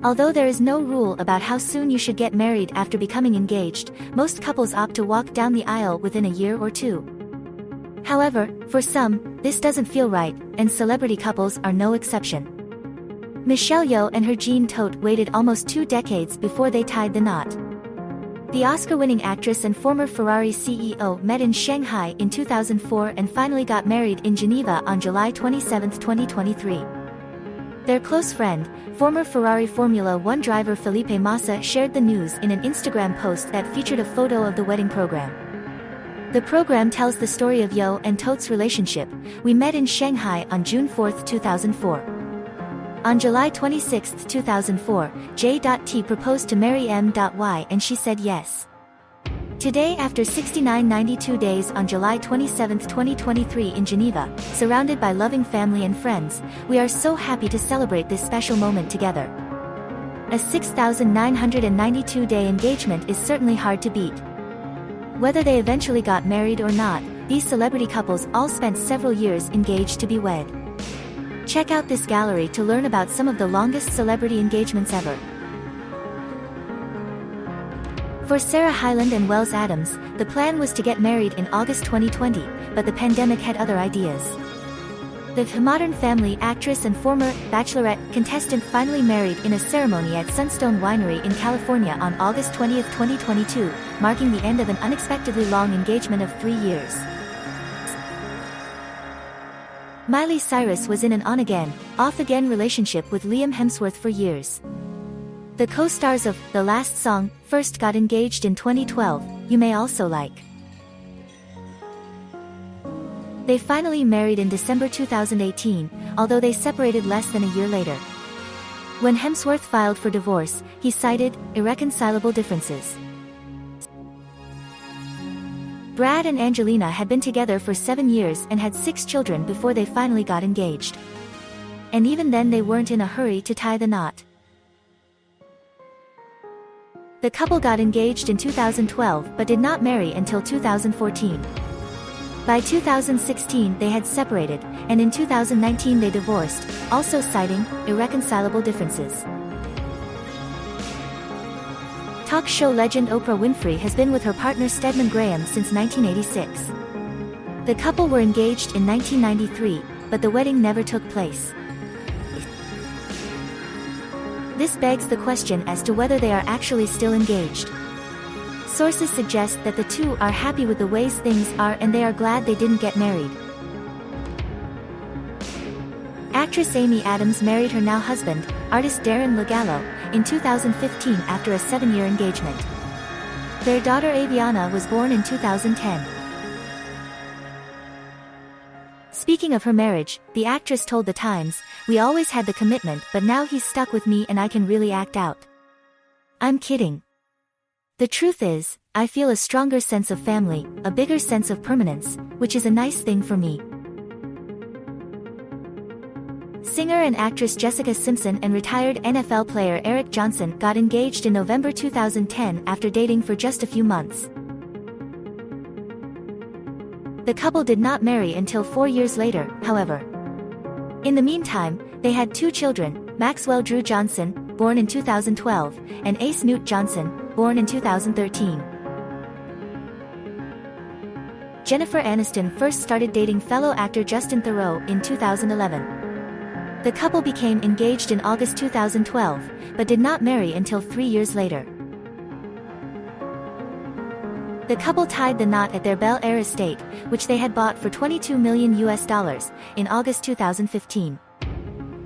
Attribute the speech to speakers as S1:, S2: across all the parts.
S1: Although there is no rule about how soon you should get married after becoming engaged, most couples opt to walk down the aisle within a year or two. However, for some, this doesn't feel right, and celebrity couples are no exception. Michelle Yeoh and her Jean Todt waited almost 2 decades before they tied the knot. The Oscar-winning actress and former Ferrari CEO met in Shanghai in 2004 and finally got married in Geneva on July 27, 2023. Their close friend, former Ferrari Formula One driver Felipe Massa shared the news in an Instagram post that featured a photo of the wedding program. The program tells the story of Yeoh and Todt's relationship. We met in Shanghai on June 4, 2004. On July 26, 2004, J.T proposed to Mary M.Y and she said yes. Today, after 69.92 days on July 27, 2023 in Geneva, surrounded by loving family and friends, we are so happy to celebrate this special moment together. A 6,992-day engagement is certainly hard to beat. Whether they eventually got married or not, these celebrity couples all spent several years engaged to be wed. Check out this gallery to learn about some of the longest celebrity engagements ever. For Sarah Hyland and Wells Adams, the plan was to get married in August 2020, but the pandemic had other ideas. The Modern Family actress and former Bachelorette contestant finally married in a ceremony at Sunstone Winery in California on August 20, 2022, marking the end of an unexpectedly long engagement of 3 years. Miley Cyrus was in an on-again, off-again relationship with Liam Hemsworth for years. The co-stars of The Last Song first got engaged in 2012, You May Also Like. They finally married in December 2018, although they separated less than a year later. When Hemsworth filed for divorce, he cited irreconcilable differences. Brad and Angelina had been together for 7 years and had 6 children before they finally got engaged. And even then they weren't in a hurry to tie the knot. The couple got engaged in 2012 but did not marry until 2014. By 2016 they had separated, and in 2019 they divorced, also citing irreconcilable differences. Talk show legend Oprah Winfrey has been with her partner Stedman Graham since 1986. The couple were engaged in 1993, but the wedding never took place. This begs the question as to whether they are actually still engaged. Sources suggest that the two are happy with the ways things are and they are glad they didn't get married. Actress Amy Adams married her now husband, artist Darren Lagallo, in 2015 after a 7-year engagement. Their daughter Aviana was born in 2010. Speaking of her marriage, the actress told The Times, "We always had the commitment, but now he's stuck with me and I can really act out. I'm kidding. The truth is, I feel a stronger sense of family, a bigger sense of permanence, which is a nice thing for me." Singer and actress Jessica Simpson and retired NFL player Eric Johnson got engaged in November 2010 after dating for just a few months. The couple did not marry until 4 years later, however. In the meantime, they had 2 children, Maxwell Drew Johnson, born in 2012, and Ace Newt Johnson, born in 2013. Jennifer Aniston first started dating fellow actor Justin Theroux in 2011. The couple became engaged in August 2012, but did not marry until 3 years later. The couple tied the knot at their Bel Air estate, which they had bought for $22 million in August 2015.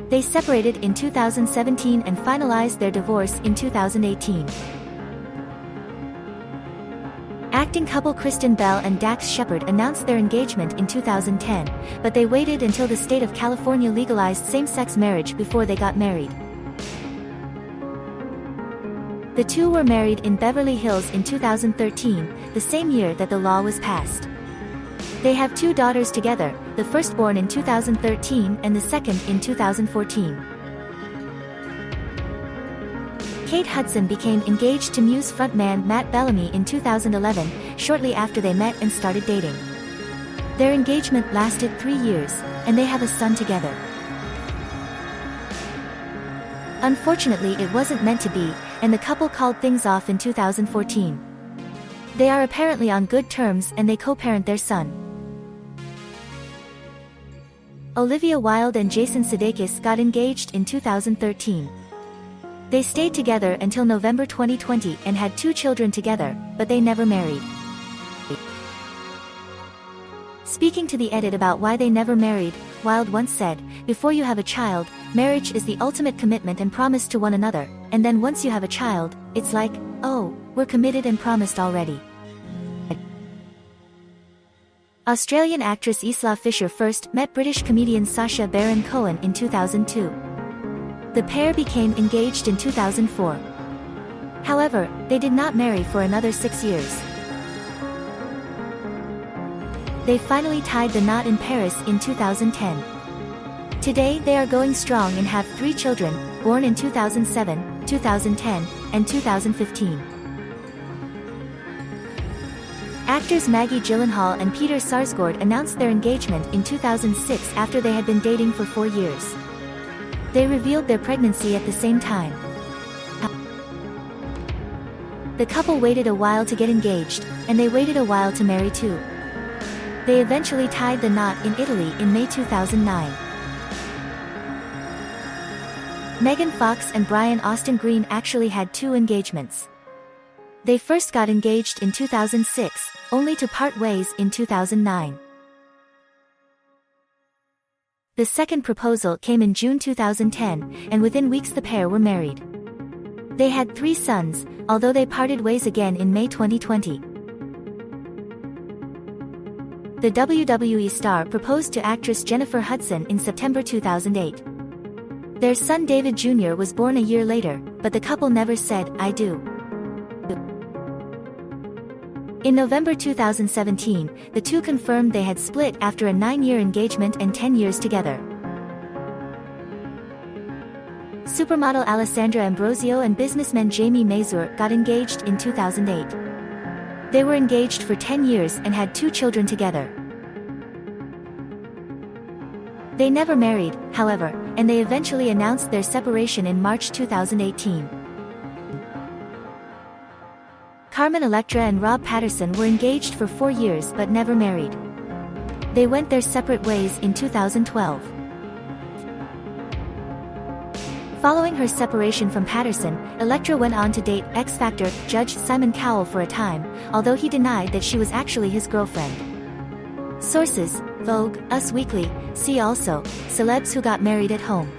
S1: They separated in 2017 and finalized their divorce in 2018. Acting couple Kristen Bell and Dax Shepard announced their engagement in 2010, but they waited until the state of California legalized same-sex marriage before they got married. The two were married in Beverly Hills in 2013, the same year that the law was passed. They have 2 daughters together, the first born in 2013 and the second in 2014. Kate Hudson became engaged to Muse frontman Matt Bellamy in 2011, shortly after they met and started dating. Their engagement lasted 3 years, and they have a son together. Unfortunately, it wasn't meant to be, and the couple called things off in 2014. They are apparently on good terms and they co-parent their son. Olivia Wilde and Jason Sudeikis got engaged in 2013. They stayed together until November 2020 and had 2 children together, but they never married. Speaking to the edit about why they never married, Wilde once said, "Before you have a child, marriage is the ultimate commitment and promise to one another, and then once you have a child, it's like, oh, we're committed and promised already." Australian actress Isla Fisher first met British comedian Sacha Baron Cohen in 2002. The pair became engaged in 2004. However, they did not marry for another 6 years. They finally tied the knot in Paris in 2010. Today they are going strong and have 3 children, born in 2007, 2010, and 2015. Actors Maggie Gyllenhaal and Peter Sarsgaard announced their engagement in 2006 after they had been dating for 4 years. They revealed their pregnancy at the same time. The couple waited a while to get engaged, and they waited a while to marry too. They eventually tied the knot in Italy in May 2009. Megan Fox and Brian Austin Green actually had 2 engagements. They first got engaged in 2006, only to part ways in 2009. The second proposal came in June 2010, and within weeks the pair were married. They had 3 sons, although they parted ways again in May 2020. The WWE star proposed to actress Jennifer Hudson in September 2008. Their son David Jr. was born a year later, but the couple never said, "I do." In November 2017, the two confirmed they had split after a 9-year engagement and 10 years together. Supermodel Alessandra Ambrosio and businessman Jamie Mazur got engaged in 2008. They were engaged for 10 years and had 2 children together. They never married, however, and they eventually announced their separation in March 2018. Carmen Electra and Rob Patterson were engaged for 4 years but never married. They went their separate ways in 2012. Following her separation from Patterson, Electra went on to date X Factor judge Simon Cowell for a time, although he denied that she was actually his girlfriend. Sources: Vogue, Us Weekly. See also, celebs who got married at home.